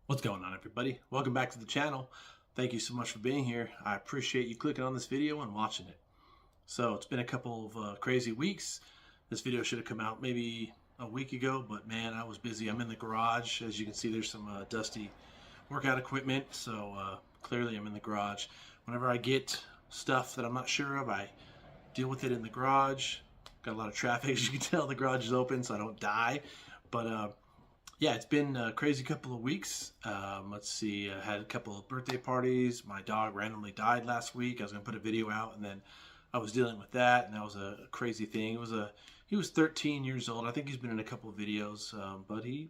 What's going on, everybody? Welcome back to the channel. Thank you so much for being here. I appreciate you clicking on this video and watching it. So it's been a couple of crazy weeks. This video should have come out maybe a week ago, but man, I was busy. I'm in the garage. As you can see, there's some dusty workout equipment, so clearly I'm in the garage. Whenever I get stuff that I'm not sure of, I deal with it in the garage. Got a lot of traffic, as you can tell. The garage is open, so I don't die. But yeah, it's been a crazy couple of weeks. Let's see, I had a couple of birthday parties. My dog randomly died last week. I was going to put a video out, and then I was dealing with that, and that was a crazy thing. He was 13 years old. I think he's been in a couple of videos, but he,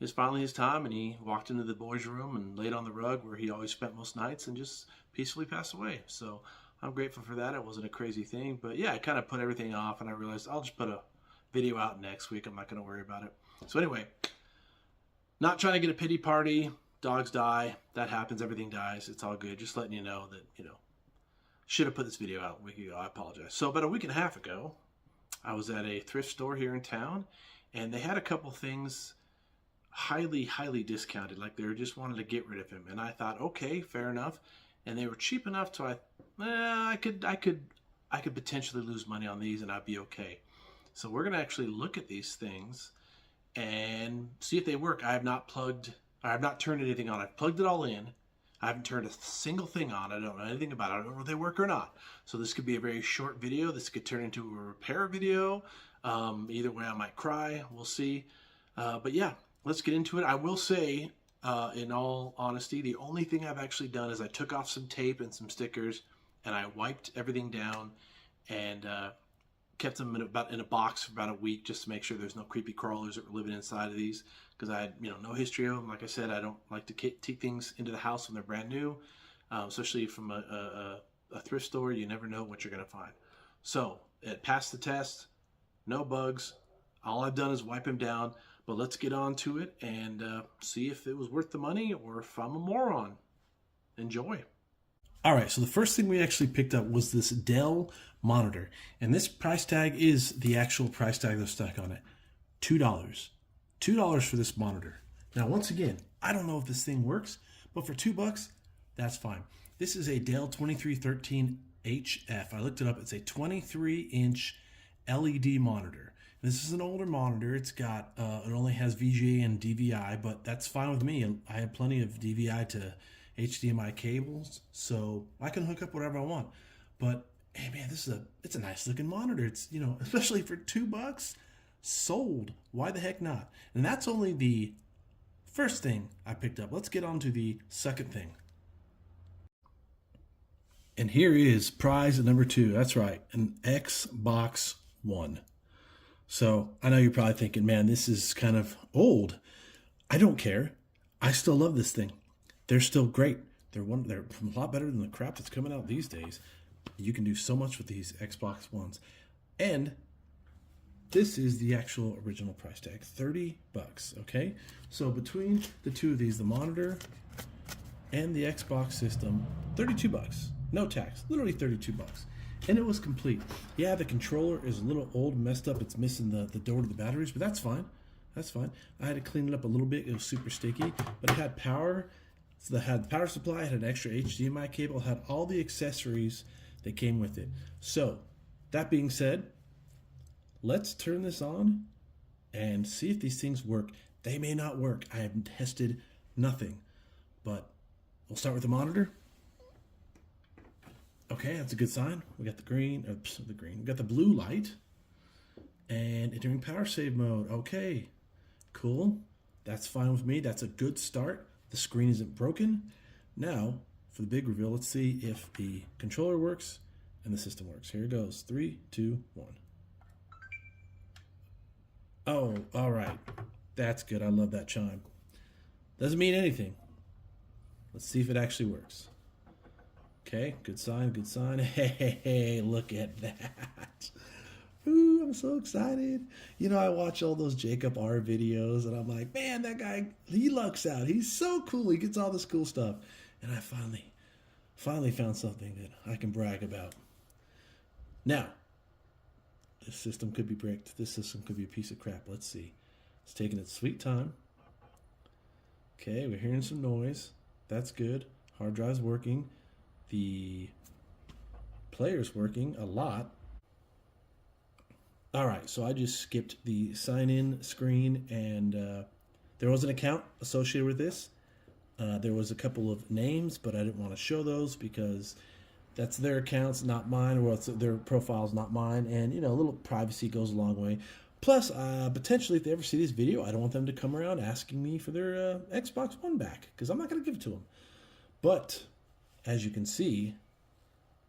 it's finally his time, and he walked into the boys' room and laid on the rug where he always spent most nights and just peacefully passed away. So I'm grateful for that. It wasn't a crazy thing, but yeah, I kind of put everything off, and I realized I'll just put a video out next week. I'm not going to worry about it. So anyway, not trying to get a pity party. Dogs die. That happens. Everything dies. It's all good. Just letting you know that, should have put this video out a week ago. I apologize. So about a week and a half ago, I was at a thrift store here in town, and they had a couple things highly, highly discounted. Like they just wanted to get rid of him. And I thought, okay, fair enough. And they were cheap enough to I could potentially lose money on these and I'd be okay. So we're gonna actually look at these things and see if they work. I have not turned anything on. I've plugged it all in. I haven't turned a single thing on. I don't know anything about it. I don't know if they work or not. So this could be a very short video. This could turn into a repair video. Either way, I might cry. We'll see. But yeah, let's get into it. I will say, in all honesty, the only thing I've actually done is I took off some tape and some stickers, and I wiped everything down and kept them in a box for about a week just to make sure there's no creepy crawlers that were living inside of these, because I had no history of them. Like I said, I don't like to take things into the house when they're brand new, especially from a thrift store. You never know what you're going to find. So it passed the test, no bugs. All I've done is wipe them down, but let's get on to it and see if it was worth the money or if I'm a moron. Enjoy. All right, so the first thing we actually picked up was this Dell monitor. And this price tag is the actual price tag that's stuck on it. $2. $2 for this monitor. Now, once again, I don't know if this thing works, but for $2, that's fine. This is a Dell 2313HF. I looked it up. It's a 23-inch LED monitor. This is an older monitor. It's got, it only has VGA and DVI, but that's fine with me. I have plenty of DVI to HDMI cables, so I can hook up whatever I want. But hey man, it's a nice looking monitor. It's, especially for $2, sold. Why the heck not? And that's only the first thing I picked up. Let's get on to the second thing. And here is prize number 2. That's right, an Xbox One. So I know you're probably thinking, man, this is kind of old. I don't care. I still love this thing. They're still great. They're a lot better than the crap that's coming out these days. You can do so much with these Xbox Ones. And this is the actual original price tag, $30, okay? So between the two of these, the monitor and the Xbox system, $32. No tax, literally $32. And it was complete. Yeah, the controller is a little old, messed up. It's missing the door to the batteries, but that's fine. That's fine. I had to clean it up a little bit. It was super sticky, but it had power. So it had the power supply, it had an extra HDMI cable, had all the accessories that came with it. So, that being said, let's turn this on and see if these things work. They may not work. I haven't tested nothing, but we'll start with the monitor. Okay, that's a good sign. We got the green, we got the blue light, and entering power save mode. Okay, cool. That's fine with me. That's a good start. The screen isn't broken. Now, for the big reveal, let's see if the controller works and the system works. Here it goes. 3, 2, 1. Oh, all right. That's good. I love that chime. Doesn't mean anything. Let's see if it actually works. Okay, good sign, good sign. Hey, look at that. Ooh, I'm so excited. You know, I watch all those Jacob R videos and I'm like, man, that guy, he lucks out. He's so cool. He gets all this cool stuff. And I finally found something that I can brag about. Now, this system could be bricked. This system could be a piece of crap. Let's see. It's taking its sweet time. Okay, we're hearing some noise. That's good. Hard drive's working. The player's working a lot. All right, so I just skipped the sign-in screen, and there was an account associated with this. There was a couple of names, but I didn't want to show those because that's their accounts, not mine, or it's their profiles, not mine. And, you know, a little privacy goes a long way. Plus, potentially, if they ever see this video, I don't want them to come around asking me for their Xbox One back, because I'm not going to give it to them. But, as you can see,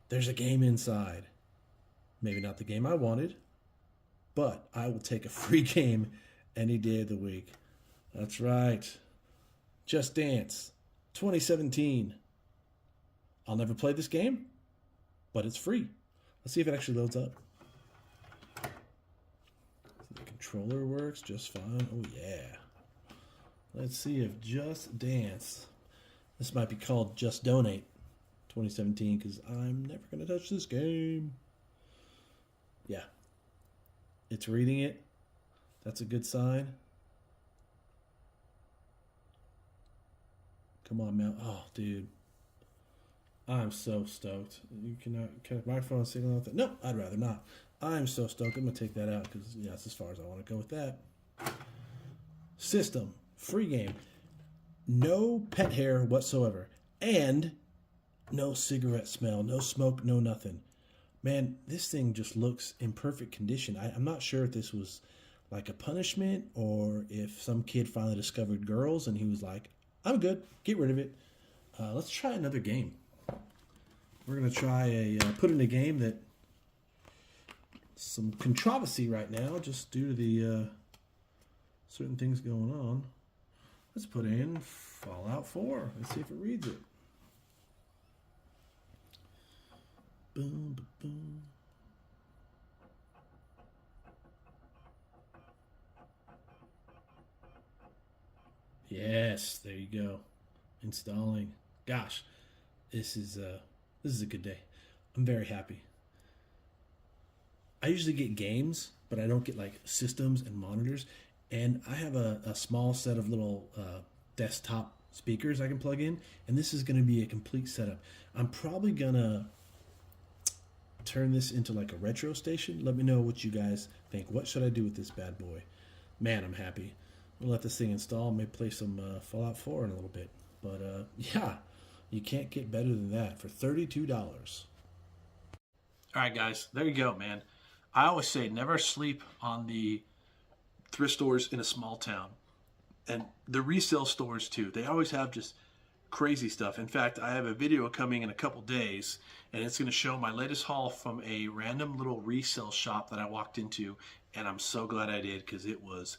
there's a game inside. Maybe not the game I wanted, but I will take a free game any day of the week. That's right. Just Dance 2017. I'll never play this game, but it's free. Let's see if it actually loads up. The controller works just fine. Oh, yeah. Let's see if Just Dance. This might be called Just Donate 2017 because I'm never going to touch this game. Yeah. It's reading it. That's a good sign. Come on, Mel. Oh, dude. I'm so stoked. You cannot microphone signal out there. No, I'd rather not. I'm so stoked. I'm going to take that out because, yeah, that's as far as I want to go with that. System. Free game. No pet hair whatsoever. And no cigarette smell. No smoke. No nothing. Man, this thing just looks in perfect condition. I'm not sure if this was like a punishment or if some kid finally discovered girls and he was like, I'm good. Get rid of it. Let's try another game. We're going to try put in a game that some controversy right now just due to the certain things going on. Let's put in Fallout 4. Let's see if it reads it. Boom, boom. Yes, there you go. Installing. Gosh, this is a good day. I'm very happy. I usually get games, but I don't get like systems and monitors. And I have a small set of little desktop speakers I can plug in, and this is going to be a complete setup. I'm probably gonna turn this into like a retro station. Let me know what you guys think. What should I do with this bad boy? Man, I'm happy. We'll let this thing install. Maybe play some Fallout 4 in a little bit. But yeah, you can't get better than that for $32. All right, guys, there you go, man. I always say never sleep on the thrift stores in a small town. And the resale stores, too. They always have just crazy stuff. In fact, I have a video coming in a couple days, and it's going to show my latest haul from a random little resale shop that I walked into, and I'm so glad I did because it was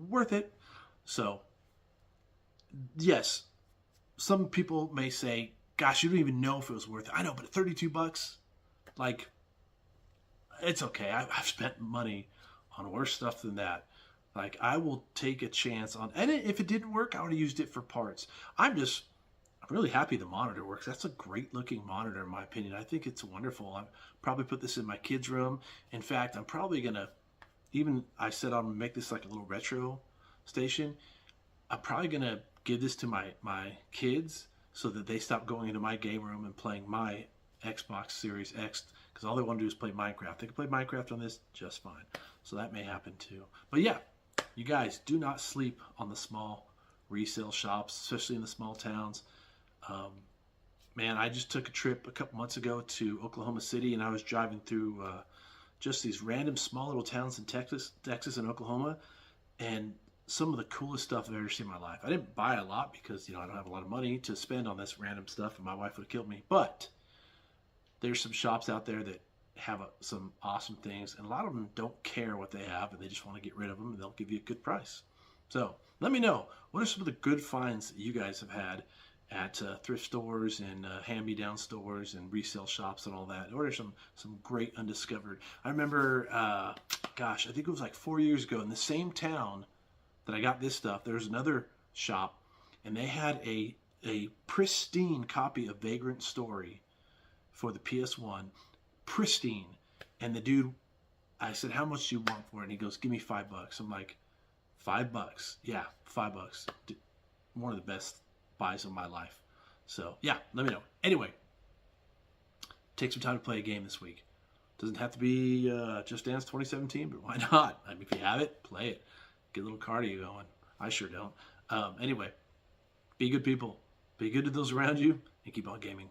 worth it. So, yes, some people may say, gosh, you don't even know if it was worth it. I know, but at 32 bucks, like, it's okay. I've spent money on worse stuff than that. Like, I will take a chance on, and if it didn't work, I would have used it for parts. I'm really happy the monitor works. That's a great looking monitor in my opinion. I think it's wonderful. I'll probably put this in my kids' room. In fact, I'm probably going to, I said I'm going to make this like a little retro station. I'm probably going to give this to my kids so that they stop going into my game room and playing my Xbox Series X, because all they want to do is play Minecraft. They can play Minecraft on this just fine. So that may happen too. But yeah, you guys, do not sleep on the small resale shops, especially in the small towns. Man, I just took a trip a couple months ago to Oklahoma City, and I was driving through just these random small little towns in Texas and Oklahoma, and some of the coolest stuff I've ever seen in my life. I didn't buy a lot because, I don't have a lot of money to spend on this random stuff, and my wife would have killed me. But there's some shops out there that have some awesome things, and a lot of them don't care what they have, and they just want to get rid of them, and they'll give you a good price. So let me know, what are some of the good finds that you guys have had at thrift stores and hand-me-down stores and resale shops and all that? What are some great undiscovered? I remember, gosh, I think it was like 4 years ago in the same town that I got this stuff, there was another shop, and they had a pristine copy of Vagrant Story for the PS1, pristine. And the dude, I said, how much do you want for it? And he goes, give me $5. I'm like, $5? Yeah, $5. One of the best buys of my life. So yeah, let me know. Anyway, take some time to play a game this week. Doesn't have to be Just Dance 2017, but why not? I mean, if you have it, play it. Get a little cardio going. I sure don't. Anyway, be good people. Be good to those around you, and keep on gaming.